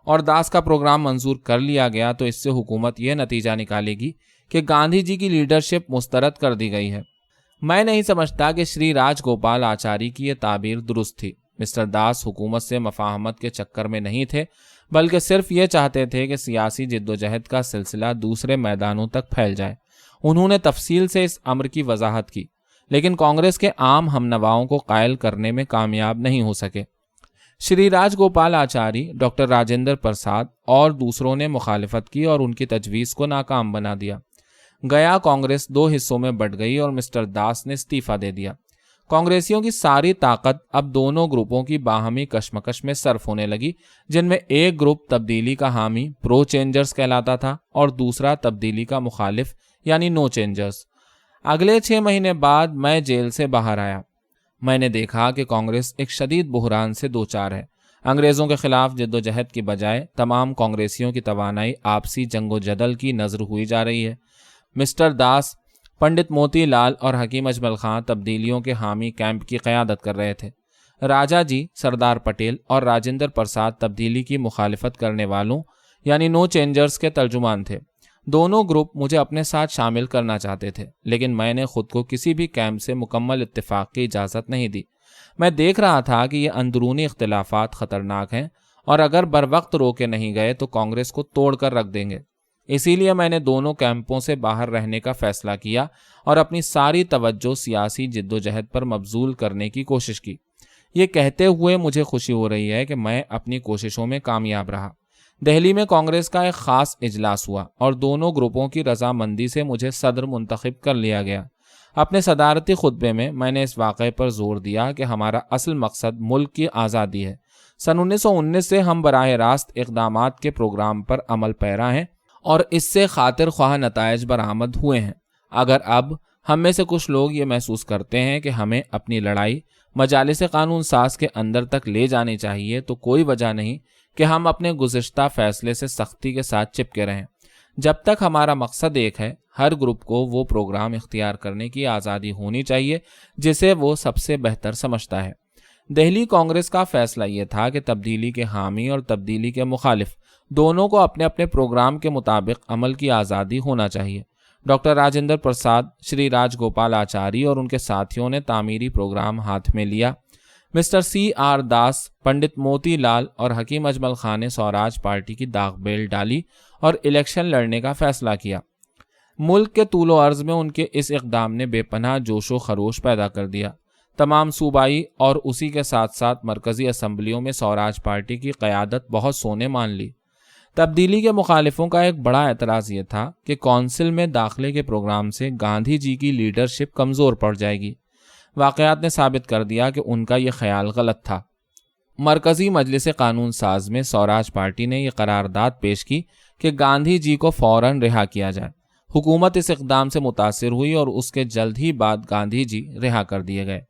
A: اور داس کا پروگرام منظور کر لیا گیا تو اس سے حکومت یہ نتیجہ نکالے گی کہ گاندھی جی کی لیڈرشپ مسترد کر دی گئی ہے۔ میں نہیں سمجھتا کہ شری راج گوپال آچاری کی یہ تعبیر درست تھی۔ مسٹر داس حکومت سے مفاہمت کے چکر میں نہیں تھے، بلکہ صرف یہ چاہتے تھے کہ سیاسی جدوجہد کا سلسلہ دوسرے میدانوں تک پھیل جائے۔ انہوں نے تفصیل سے اس امر کی وضاحت کی، لیکن کانگریس کے عام ہمنواؤں کو قائل کرنے میں کامیاب نہیں ہو سکے۔ شری راج گوپال آچاری، ڈاکٹر راجندر پرساد اور دوسروں نے مخالفت کی اور ان کی تجویز کو ناکام بنا دیا۔ گیا کانگریس دو حصوں میں بٹ گئی اور مسٹر داس نے استعفیٰ دے دیا۔ کانگریسیوں کی ساری طاقت اب دونوں گروپوں کی باہمی کشمکش میں صرف ہونے لگی، جن میں ایک گروپ تبدیلی کا حامی پرو چینجرز کہلاتا تھا اور دوسرا تبدیلی کا مخالف یعنی نو چینجرز۔ اگلے 6 مہینے بعد میں جیل سے باہر آیا۔ میں نے دیکھا کہ کانگریس ایک شدید بحران سے دوچار ہے۔ انگریزوں کے خلاف جدوجہد کی بجائے تمام کانگریسیوں کی توانائی آپسی جنگ و جدل کی نظر ہوئی جا رہی ہے۔ مسٹر داس، پنڈت موتی لال اور حکیم اجمل خان تبدیلیوں کے حامی کیمپ کی قیادت کر رہے تھے۔ راجا جی، سردار پٹیل اور راجندر پرساد تبدیلی کی مخالفت کرنے والوں یعنی نو چینجرز کے ترجمان تھے۔ دونوں گروپ مجھے اپنے ساتھ شامل کرنا چاہتے تھے، لیکن میں نے خود کو کسی بھی کیمپ سے مکمل اتفاق کی اجازت نہیں دی۔ میں دیکھ رہا تھا کہ یہ اندرونی اختلافات خطرناک ہیں اور اگر بروقت روکے نہیں گئے تو کانگریس کو توڑ کر رکھ دیں گے۔ اسی لیے میں نے دونوں کیمپوں سے باہر رہنے کا فیصلہ کیا اور اپنی ساری توجہ سیاسی جدوجہد پر مبذول کرنے کی کوشش کی۔ یہ کہتے ہوئے مجھے خوشی ہو رہی ہے کہ میں اپنی کوششوں میں کامیاب رہا۔ دہلی میں کانگریس کا ایک خاص اجلاس ہوا اور دونوں گروپوں کی رضامندی سے مجھے صدر منتخب کر لیا گیا۔ اپنے صدارتی خطبے میں میں نے اس واقعے پر زور دیا کہ ہمارا اصل مقصد ملک کی آزادی ہے۔ سن 1919 سے ہم براہ راست اقدامات کے پروگرام پر عمل پیرا ہیں اور اس سے خاطر خواہ نتائج برآمد ہوئے ہیں۔ اگر اب ہم میں سے کچھ لوگ یہ محسوس کرتے ہیں کہ ہمیں اپنی لڑائی مجالس قانون ساز کے اندر تک لے جانی چاہیے تو کوئی وجہ نہیں کہ ہم اپنے گزشتہ فیصلے سے سختی کے ساتھ چپکے رہیں۔ جب تک ہمارا مقصد ایک ہے، ہر گروپ کو وہ پروگرام اختیار کرنے کی آزادی ہونی چاہیے جسے وہ سب سے بہتر سمجھتا ہے۔ دہلی کانگریس کا فیصلہ یہ تھا کہ تبدیلی کے حامی اور تبدیلی کے مخالف دونوں کو اپنے اپنے پروگرام کے مطابق عمل کی آزادی ہونا چاہیے۔ ڈاکٹر راجندر پرساد، شری راج گوپال آچاری اور ان کے ساتھیوں نے تعمیری پروگرام ہاتھ میں لیا۔ Mister C R Das, Pandit Moti Lal اور حکیم اجمل خان نے سوراج پارٹی کی داغ بیل ڈالی اور الیکشن لڑنے کا فیصلہ کیا۔ ملک کے طول و عرض میں ان کے اس اقدام نے بے پناہ جوش و خروش پیدا کر دیا۔ تمام صوبائی اور اسی کے ساتھ ساتھ مرکزی اسمبلیوں میں سوراج پارٹی کی قیادت بہت سونے مان لی۔ تبدیلی کے مخالفوں کا ایک بڑا اعتراض یہ تھا کہ کونسل میں داخلے کے پروگرام سے گاندھی جی کی لیڈرشپ کمزور پڑ جائے گی۔ واقعات نے ثابت کر دیا کہ ان کا یہ خیال غلط تھا۔ مرکزی مجلس قانون ساز میں سوراج پارٹی نے یہ قرارداد پیش کی کہ گاندھی جی کو فوراً رہا کیا جائے۔ حکومت اس اقدام سے متاثر ہوئی اور اس کے جلد ہی بعد گاندھی جی رہا کر دیے گئے۔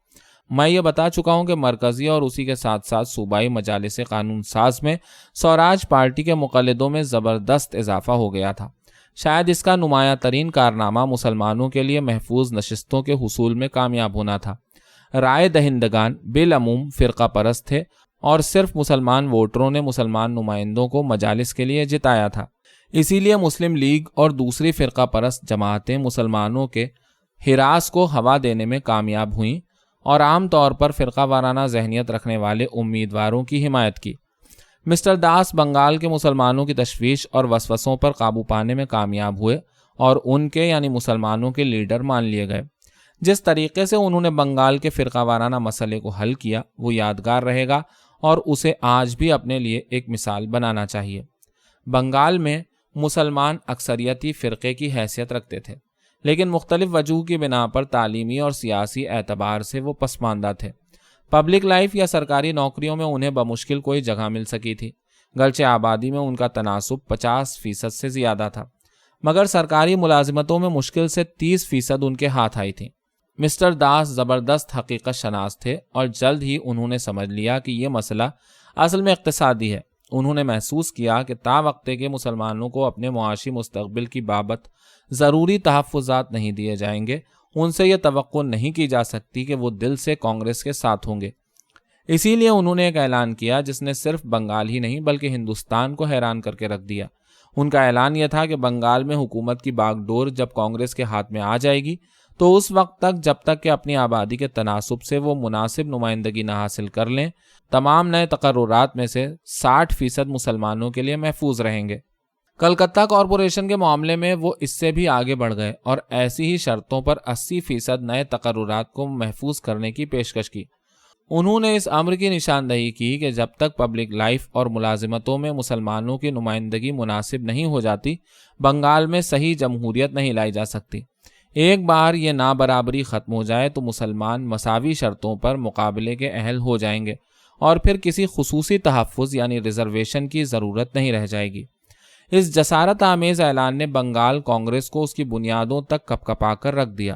A: میں یہ بتا چکا ہوں کہ مرکزی اور اسی کے ساتھ ساتھ صوبائی مجالس قانون ساز میں سوراج پارٹی کے مقلدوں میں زبردست اضافہ ہو گیا تھا۔ شاید اس کا نمایاں ترین کارنامہ مسلمانوں کے لیے محفوظ نشستوں کے حصول میں کامیاب ہونا تھا۔ رائے دہندگان بالعموم فرقہ پرست تھے اور صرف مسلمان ووٹروں نے مسلمان نمائندوں کو مجالس کے لیے جتایا تھا۔ اسی لیے مسلم لیگ اور دوسری فرقہ پرست جماعتیں مسلمانوں کے ہراس کو ہوا دینے میں کامیاب ہوئیں اور عام طور پر فرقہ وارانہ ذہنیت رکھنے والے امیدواروں کی حمایت کی۔ مسٹر داس بنگال کے مسلمانوں کی تشویش اور وسوسوں پر قابو پانے میں کامیاب ہوئے اور ان کے یعنی مسلمانوں کے لیڈر مان لیے گئے۔ جس طریقے سے انہوں نے بنگال کے فرقہ وارانہ مسئلے کو حل کیا وہ یادگار رہے گا اور اسے آج بھی اپنے لیے ایک مثال بنانا چاہیے۔ بنگال میں مسلمان اکثریتی فرقے کی حیثیت رکھتے تھے، لیکن مختلف وجوہ کی بنا پر تعلیمی اور سیاسی اعتبار سے وہ پسماندہ تھے۔ پبلک لائف یا سرکاری نوکریوں میں انہیں بمشکل کوئی جگہ مل سکی تھی، گرچہ آبادی میں ان کا تناسب 50% سے زیادہ تھا، مگر سرکاری ملازمتوں میں مشکل سے 30% ان کے ہاتھ آئی تھی۔ مسٹر داس زبردست حقیقت شناس تھے اور جلد ہی انہوں نے سمجھ لیا کہ یہ مسئلہ اصل میں اقتصادی ہے انہوں نے محسوس کیا کہ تا وقت کے مسلمانوں کو اپنے معاشی مستقبل کی بابت ضروری تحفظات نہیں دیے جائیں گے، ان سے یہ توقع نہیں کی جا سکتی کہ وہ دل سے کانگریس کے ساتھ ہوں گے۔ اسی لیے انہوں نے ایک اعلان کیا جس نے صرف بنگال ہی نہیں بلکہ ہندوستان کو حیران کر کے رکھ دیا۔ ان کا اعلان یہ تھا کہ بنگال میں حکومت کی باغ ڈور جب کانگریس کے ہاتھ میں آ جائے گی تو اس وقت تک جب تک کہ اپنی آبادی کے تناسب سے وہ مناسب نمائندگی نہ حاصل کر لیں، تمام نئے تقررات میں سے 60% مسلمانوں کے لیے محفوظ رہیں گے۔ کلکتہ کارپوریشن کے معاملے میں وہ اس سے بھی آگے بڑھ گئے اور ایسی ہی شرطوں پر 80% نئے تقررات کو محفوظ کرنے کی پیشکش کی۔ انہوں نے اس امر کی نشاندہی کی کہ جب تک پبلک لائف اور ملازمتوں میں مسلمانوں کی نمائندگی مناسب نہیں ہو جاتی، بنگال میں صحیح جمہوریت نہیں لائی جا سکتی۔ ایک بار یہ نابرابری ختم ہو جائے تو مسلمان مساوی شرطوں پر مقابلے کے اہل ہو جائیں گے اور پھر کسی خصوصی تحفظ یعنی ریزرویشن کی ضرورت نہیں رہ جائے گی۔ اس جسارت آمیز اعلان نے بنگال کانگریس کو اس کی بنیادوں تک کپکپا کر رکھ دیا۔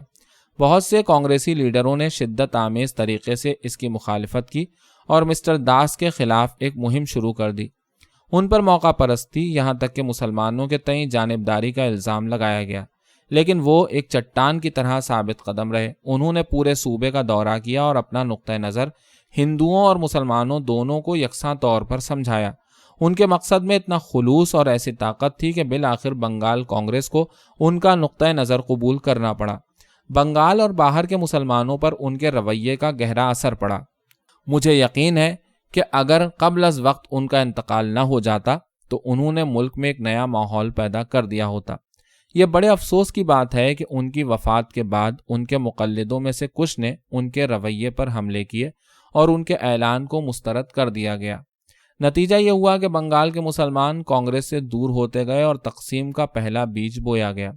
A: بہت سے کانگریسی لیڈروں نے شدت آمیز طریقے سے اس کی مخالفت کی اور مسٹر داس کے خلاف ایک مہم شروع کر دی۔ ان پر موقع پرستی یہاں تک کہ مسلمانوں کے تئیں جانبداری کا الزام لگایا گیا، لیکن وہ ایک چٹان کی طرح ثابت قدم رہے۔ انہوں نے پورے صوبے کا دورہ کیا اور اپنا نقطہ نظر ہندوؤں اور مسلمانوں دونوں کو یکساں طور پر سمجھایا۔ ان کے مقصد میں اتنا خلوص اور ایسی طاقت تھی کہ بالآخر بنگال کانگریس کو ان کا نقطہ نظر قبول کرنا پڑا۔ بنگال اور باہر کے مسلمانوں پر ان کے رویے کا گہرا اثر پڑا۔ مجھے یقین ہے کہ اگر قبل از وقت ان کا انتقال نہ ہو جاتا تو انہوں نے ملک میں ایک نیا ماحول پیدا کر دیا ہوتا۔ یہ بڑے افسوس کی بات ہے کہ ان کی وفات کے بعد ان کے مقلدوں میں سے کچھ نے ان کے رویے پر حملے کیے اور ان کے اعلان کو مسترد کر دیا گیا۔ نتیجہ یہ ہوا کہ بنگال کے مسلمان کانگریس سے دور ہوتے گئے اور تقسیم کا پہلا بیج بویا گیا۔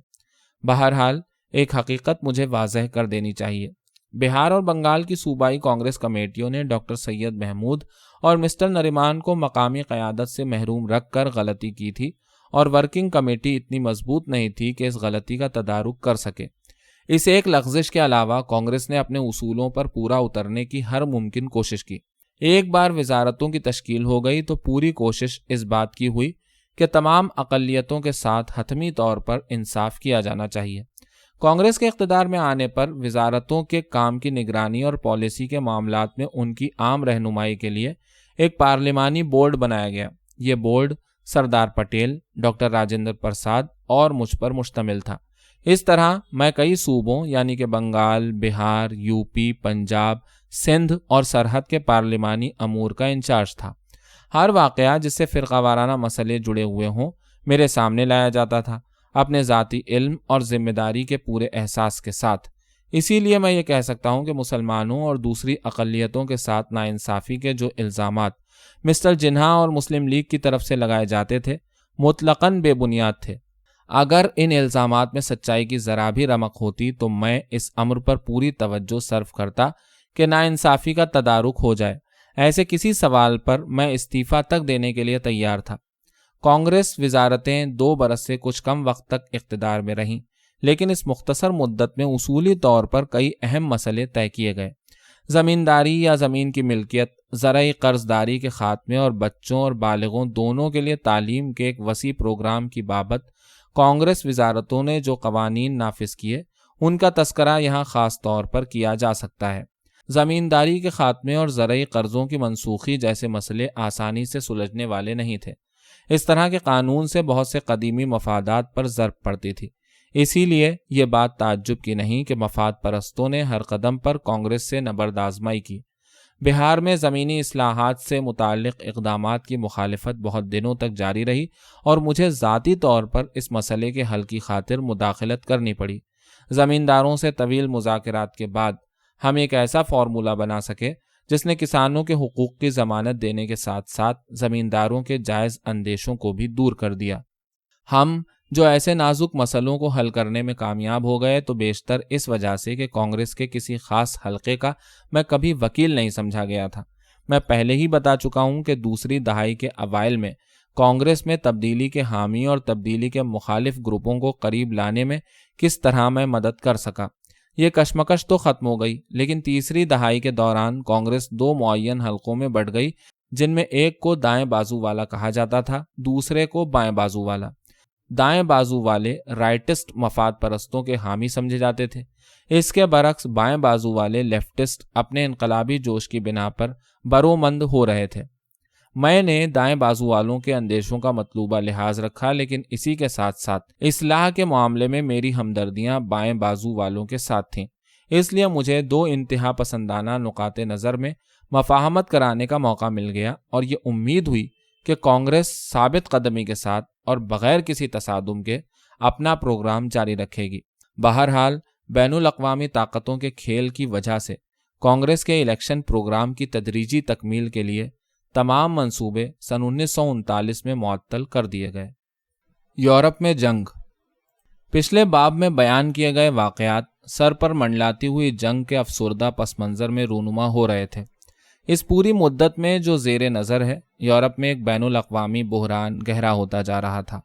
A: بہرحال ایک حقیقت مجھے واضح کر دینی چاہیے۔ بہار اور بنگال کی صوبائی کانگریس کمیٹیوں نے ڈاکٹر سید محمود اور مسٹر نریمان کو مقامی قیادت سے محروم رکھ کر غلطی کی تھی، اور ورکنگ کمیٹی اتنی مضبوط نہیں تھی کہ اس غلطی کا تدارک کر سکے۔ اس ایک لغزش کے علاوہ کانگریس نے اپنے اصولوں پر پورا اترنے کی ہر ممکن کوشش کی۔ ایک بار وزارتوں کی تشکیل ہو گئی تو پوری کوشش اس بات کی ہوئی کہ تمام اقلیتوں کے ساتھ حتمی طور پر انصاف کیا جانا چاہیے۔ کانگریس کے اقتدار میں آنے پر وزارتوں کے کام کی نگرانی اور پالیسی کے معاملات میں ان کی عام رہنمائی کے لیے ایک پارلیمانی بورڈ بنایا گیا۔ یہ بورڈ سردار پٹیل، ڈاکٹر راجندر پرساد اور مجھ پر مشتمل تھا۔ اس طرح میں کئی صوبوں یعنی کہ بنگال، بہار، یو پی، پنجاب، سندھ اور سرحد کے پارلیمانی امور کا انچارج تھا۔ ہر واقعہ جس سے فرقہ وارانہ مسئلے جڑے ہوئے ہوں میرے سامنے لایا جاتا تھا، اپنے ذاتی علم اور ذمہ داری کے پورے احساس کے ساتھ۔ اسی لیے میں یہ کہہ سکتا ہوں کہ مسلمانوں اور دوسری اقلیتوں کے ساتھ ناانصافی کے جو الزامات مسٹر جناح اور مسلم لیگ کی طرف سے لگائے جاتے تھے مطلقاً بے بنیاد تھے۔ اگر ان الزامات میں سچائی کی ذرا بھی رمق ہوتی تو میں اس امر پر پوری توجہ صرف کرتا کہ ناانصافی کا تدارک ہو جائے۔ ایسے کسی سوال پر میں استعفیٰ تک دینے کے لیے تیار تھا۔ کانگریس وزارتیں 2 برس سے کچھ کم وقت تک اقتدار میں رہیں، لیکن اس مختصر مدت میں اصولی طور پر کئی اہم مسئلے طے کیے گئے۔ زمینداری یا زمین کی ملکیت، زرعی قرض داری کے خاتمے اور بچوں اور بالغوں دونوں کے لیے تعلیم کے ایک وسیع پروگرام کی بابت کانگریس وزارتوں نے جو قوانین نافذ کیے ان کا تذکرہ یہاں خاص طور پر کیا جا سکتا ہے۔ زمینداری کے خاتمے اور زرعی قرضوں کی منسوخی جیسے مسئلے آسانی سے سلجھنے والے نہیں تھے۔ اس طرح کے قانون سے بہت سے قدیمی مفادات پر ضرب پڑتی تھی۔ اسی لیے یہ بات تعجب کی نہیں کہ مفاد پرستوں نے ہر قدم پر کانگریس سے نبرد آزمائی کی۔ بہار میں زمینی اصلاحات سے متعلق اقدامات کی مخالفت بہت دنوں تک جاری رہی اور مجھے ذاتی طور پر اس مسئلے کے حل کی خاطر مداخلت کرنی پڑی۔ زمینداروں سے طویل مذاکرات کے بعد ہم ایک ایسا فارمولہ بنا سکے جس نے کسانوں کے حقوق کی ضمانت دینے کے ساتھ ساتھ زمینداروں کے جائز اندیشوں کو بھی دور کر دیا۔ ہم جو ایسے نازک مسئلوں کو حل کرنے میں کامیاب ہو گئے تو بیشتر اس وجہ سے کہ کانگریس کے کسی خاص حلقے کا میں کبھی وکیل نہیں سمجھا گیا تھا۔ میں پہلے ہی بتا چکا ہوں کہ دوسری دہائی کے اوائل میں کانگریس میں تبدیلی کے حامی اور تبدیلی کے مخالف گروپوں کو قریب لانے میں کس طرح میں مدد کر سکا۔ یہ کشمکش تو ختم ہو گئی، لیکن تیسری دہائی کے دوران کانگریس 2 معین حلقوں میں بٹ گئی جن میں ایک کو دائیں بازو والا کہا جاتا تھا، دوسرے کو بائیں بازو والا۔ دائیں بازو والے رائٹسٹ مفاد پرستوں کے حامی سمجھے جاتے تھے، اس کے برعکس بائیں بازو والے لیفٹسٹ اپنے انقلابی جوش کی بنا پر برومند ہو رہے تھے۔ میں نے دائیں بازو والوں کے اندیشوں کا مطلوبہ لحاظ رکھا، لیکن اسی کے ساتھ ساتھ اصلاح کے معاملے میں میری ہمدردیاں بائیں بازو والوں کے ساتھ تھیں، اس لیے مجھے دو انتہا پسندانہ نقاط نظر میں مفاہمت کرانے کا موقع مل گیا، اور یہ امید ہوئی کہ کانگریس ثابت قدمی کے ساتھ اور بغیر کسی تصادم کے اپنا پروگرام جاری رکھے گی۔ بہرحال بین الاقوامی طاقتوں کے کھیل کی وجہ سے کانگریس کے الیکشن پروگرام کی تدریجی تکمیل کے لیے تمام منصوبے سن 1939 میں معطل کر دیے گئے۔ یورپ میں جنگ۔ پچھلے باب میں بیان کیے گئے واقعات سر پر منڈلاتی ہوئی جنگ کے افسردہ پس منظر میں رونما ہو رہے تھے۔ اس پوری مدت میں جو زیر نظر ہے، یورپ میں ایک بین الاقوامی بحران گہرا ہوتا جا رہا تھا۔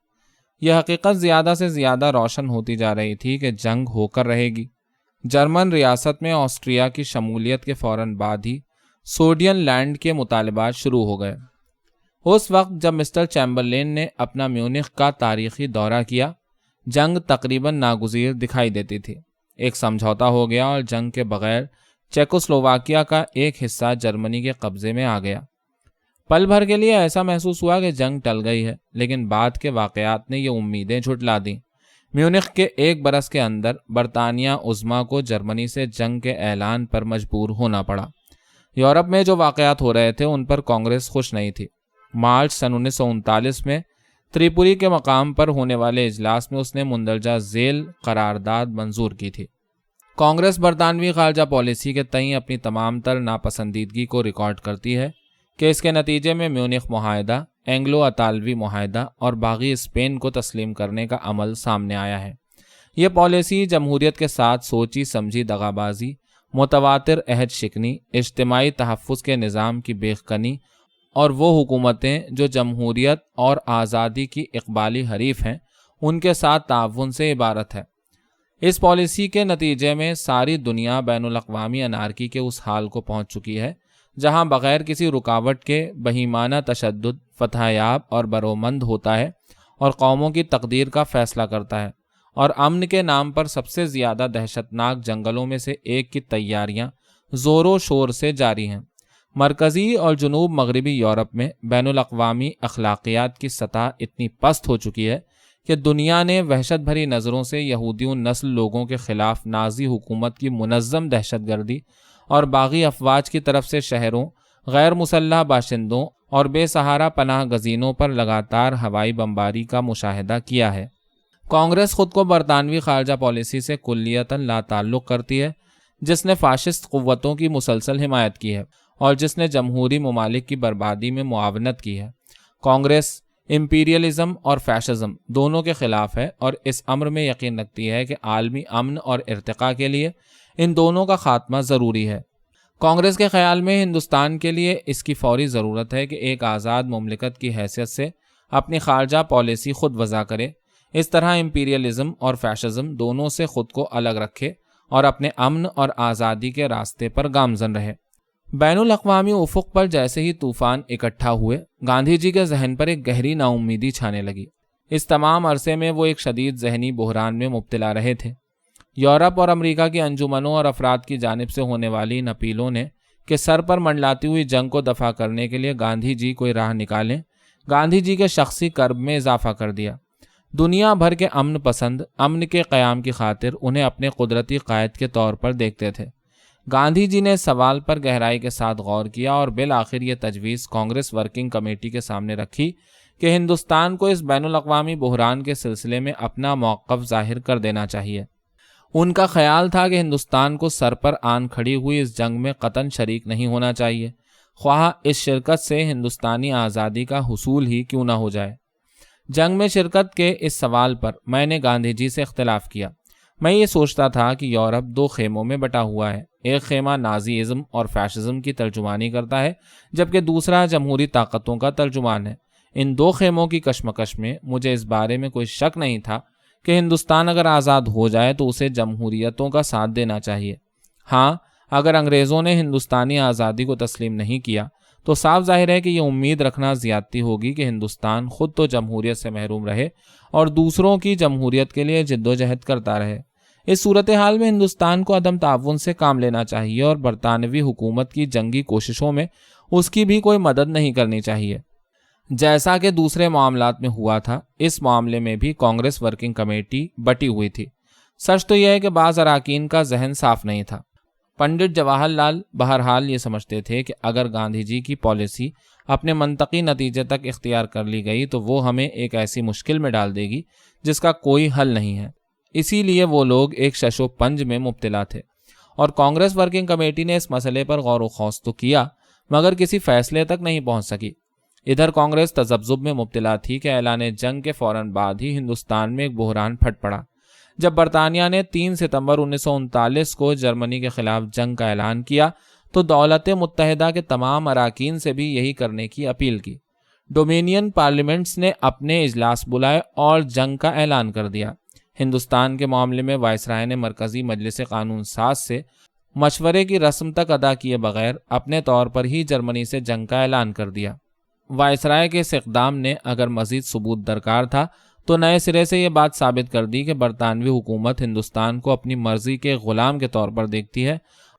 A: یہ حقیقت زیادہ سے زیادہ روشن ہوتی جا رہی تھی کہ جنگ ہو کر رہے گی۔ جرمن ریاست میں آسٹریا کی شمولیت کے فوراً بعد ہی سوڈین لینڈ کے مطالبات شروع ہو گئے۔ اس وقت جب مسٹر چیمبرلین نے اپنا میونخ کا تاریخی دورہ کیا، جنگ تقریباً ناگزیر دکھائی دیتی تھی۔ ایک سمجھوتا ہو گیا اور جنگ کے بغیر چیکوسلوواکیا کا ایک حصہ جرمنی کے قبضے میں آ گیا۔ پل بھر کے لیے ایسا محسوس ہوا کہ جنگ ٹل گئی ہے، لیکن بعد کے واقعات نے یہ امیدیں جھٹلا دیں۔ میونخ کے ایک برس کے اندر برطانیہ عظمیٰ کو جرمنی سے جنگ کے اعلان پر مجبور ہونا پڑا۔ یورپ میں جو واقعات ہو رہے تھے ان پر کانگریس خوش نہیں تھی۔ مارچ سن 1939 میں تریپوری کے مقام پر ہونے والے اجلاس میں اس نے مندرجہ ذیل قرارداد منظور کی تھی۔ کانگریس برطانوی خارجہ پالیسی کے تئیں اپنی تمام تر ناپسندیدگی کو ریکارڈ کرتی ہے کہ اس کے نتیجے میں میونخ معاہدہ، اینگلو اطالوی معاہدہ اور باغی اسپین کو تسلیم کرنے کا عمل سامنے آیا ہے۔ یہ پالیسی جمہوریت کے ساتھ سوچی سمجھی دغابازی، متواتر عہد شکنی، اجتماعی تحفظ کے نظام کی بیخکنی اور وہ حکومتیں جو جمہوریت اور آزادی کی اقبالی حریف ہیں ان کے ساتھ تعاون سے عبارت ہے۔ اس پالیسی کے نتیجے میں ساری دنیا بین الاقوامی انارکی کے اس حال کو پہنچ چکی ہے جہاں بغیر کسی رکاوٹ کے بہیمانہ تشدد فتح یاب اور برومند ہوتا ہے اور قوموں کی تقدیر کا فیصلہ کرتا ہے، اور امن کے نام پر سب سے زیادہ دہشتناک جنگلوں میں سے ایک کی تیاریاں زور و شور سے جاری ہیں۔ مرکزی اور جنوب مغربی یورپ میں بین الاقوامی اخلاقیات کی سطح اتنی پست ہو چکی ہے کہ دنیا نے وحشت بھری نظروں سے یہودیوں نسل لوگوں کے خلاف نازی حکومت کی منظم دہشت گردی اور باغی افواج کی طرف سے شہروں، غیر مسلح باشندوں اور بے سہارا پناہ گزینوں پر لگاتار ہوائی بمباری کا مشاہدہ کیا ہے۔ کانگریس خود کو برطانوی خارجہ پالیسی سے کلیتاً لا تعلق کرتی ہے، جس نے فاشسٹ قوتوں کی مسلسل حمایت کی ہے اور جس نے جمہوری ممالک کی بربادی میں معاونت کی ہے۔ کانگریس امپیریلزم اور فیشزم دونوں کے خلاف ہے اور اس امر میں یقین رکھتی ہے کہ عالمی امن اور ارتقاء کے لیے ان دونوں کا خاتمہ ضروری ہے۔ کانگریس کے خیال میں ہندوستان کے لیے اس کی فوری ضرورت ہے کہ ایک آزاد مملکت کی حیثیت سے اپنی خارجہ پالیسی خود وضع کرے، اس طرح امپیریلزم اور فیشزم دونوں سے خود کو الگ رکھے اور اپنے امن اور آزادی کے راستے پر گامزن رہے۔ بین الاقوامی افق پر جیسے ہی طوفان اکٹھا ہوئے، گاندھی جی کے ذہن پر ایک گہری نا امیدی چھانے لگی۔ اس تمام عرصے میں وہ ایک شدید ذہنی بحران میں مبتلا رہے تھے۔ یورپ اور امریکہ کی انجمنوں اور افراد کی جانب سے ہونے والی ان اپیلوں نے کہ سر پر منڈلاتی ہوئی جنگ کو دفع کرنے کے لیے گاندھی جی کوئی راہ نکالیں، گاندھی جی کے شخصی کرب میں اضافہ کر دیا۔ دنیا بھر کے امن پسند امن کے قیام کی خاطر انہیں اپنے قدرتی قائد کے طور پر دیکھتے تھے۔ گاندھی جی نے اس سوال پر گہرائی کے ساتھ غور کیا اور بالآخر یہ تجویز کانگریس ورکنگ کمیٹی کے سامنے رکھی کہ ہندوستان کو اس بین الاقوامی بحران کے سلسلے میں اپنا موقف ظاہر کر دینا چاہیے۔ ان کا خیال تھا کہ ہندوستان کو سر پر آن کھڑی ہوئی اس جنگ میں قطعاً شریک نہیں ہونا چاہیے، خواہ اس شرکت سے ہندوستانی آزادی کا حصول ہی کیوں نہ ہو جائے۔ جنگ میں شرکت کے اس سوال پر میں نے گاندھی جی سے اختلاف کیا۔ میں یہ سوچتا تھا کہ یورپ دو خیموں میں بٹا ہوا ہے، ایک خیمہ نازی ازم اور فیشزم کی ترجمانی کرتا ہے جبکہ دوسرا جمہوری طاقتوں کا ترجمان ہے۔ ان دو خیموں کی کشمکش میں مجھے اس بارے میں کوئی شک نہیں تھا کہ ہندوستان اگر آزاد ہو جائے تو اسے جمہوریتوں کا ساتھ دینا چاہیے۔ ہاں، اگر انگریزوں نے ہندوستانی آزادی کو تسلیم نہیں کیا تو صاف ظاہر ہے کہ یہ امید رکھنا زیادتی ہوگی کہ ہندوستان خود تو جمہوریت سے محروم رہے اور دوسروں کی جمہوریت کے لیے جد و جہد کرتا رہے۔ اس صورتحال میں ہندوستان کو عدم تعاون سے کام لینا چاہیے اور برطانوی حکومت کی جنگی کوششوں میں اس کی بھی کوئی مدد نہیں کرنی چاہیے۔ جیسا کہ دوسرے معاملات میں ہوا تھا، اس معاملے میں بھی کانگریس ورکنگ کمیٹی بٹی ہوئی تھی۔ سچ تو یہ ہے کہ بعض اراکین کا ذہن صاف نہیں تھا۔ پنڈت جواہر لال بہرحال یہ سمجھتے تھے کہ اگر گاندھی جی کی پالیسی اپنے منطقی نتیجے تک اختیار کر لی گئی تو وہ ہمیں ایک ایسی مشکل میں ڈال دے گی جس کا کوئی حل نہیں ہے۔ اسی لیے وہ لوگ ایک شش و پنج میں مبتلا تھے اور کانگریس ورکنگ کمیٹی نے اس مسئلے پر غور و خوض تو کیا مگر کسی فیصلے تک نہیں پہنچ سکی۔ ادھر کانگریس تذبذب میں مبتلا تھی کہ اعلان جنگ کے فوراً بعد ہی ہندوستان میں ایک بحران پھٹ پڑا جب برطانیہ نے 3 ستمبر 1939 کو جرمنی کے خلاف جنگ کا اعلان کیا تو دولت متحدہ کے تمام اراکین سے بھی یہی کرنے کی اپیل کی۔ ڈومینین پارلیمنٹس نے اپنے اجلاس بلائے اور جنگ کا اعلان کر دیا۔ ہندوستان کے معاملے میں وائسرائے نے مرکزی مجلس قانون ساز سے مشورے کی رسم تک ادا کیے بغیر اپنے طور پر ہی جرمنی سے جنگ کا اعلان کر دیا۔ وائسرائے کے اس اقدام نے اگر مزید ثبوت درکار تھا تو نئے سرے سے یہ بات ثابت کر دی کہ برطانوی حکومت ہندوستان کو اپنی مرضی کے غلام کے طور پر دیکھتی ہے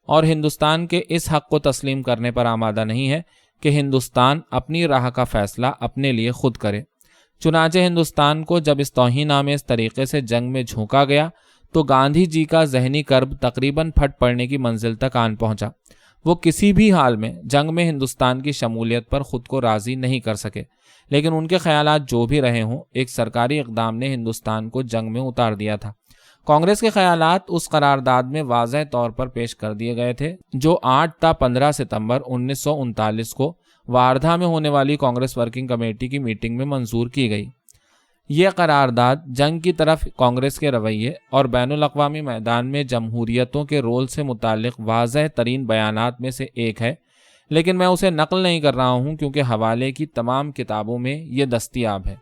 A: اور ہندوستان کے اس حق کو تسلیم کرنے پر آمادہ نہیں ہے کہ ہندوستان اپنی راہ کا فیصلہ اپنے لیے خود کرے۔ چنانچہ ہندوستان کو جب اس توہین آمیز طریقے سے جنگ میں جھونکا گیا تو گاندھی جی کا ذہنی کرب تقریباً پھٹ پڑنے کی منزل تک آن پہنچا۔ وہ کسی بھی حال میں جنگ میں ہندوستان کی شمولیت پر خود کو راضی نہیں کر سکے، لیکن ان کے خیالات جو بھی رہے ہوں، ایک سرکاری اقدام نے ہندوستان کو جنگ میں اتار دیا تھا۔ کانگریس کے خیالات اس قرارداد میں واضح طور پر پیش کر دیے گئے تھے جو 8 تا 15 ستمبر 1939 کو واردھا میں ہونے والی کانگریس ورکنگ کمیٹی کی میٹنگ میں منظور کی گئی۔ یہ قرارداد جنگ کی طرف کانگریس کے رویے اور بین الاقوامی میدان میں جمہوریتوں کے رول سے متعلق واضح ترین بیانات میں سے ایک ہے، لیکن میں اسے نقل نہیں کر رہا ہوں کیونکہ حوالے کی تمام کتابوں میں یہ دستیاب ہے۔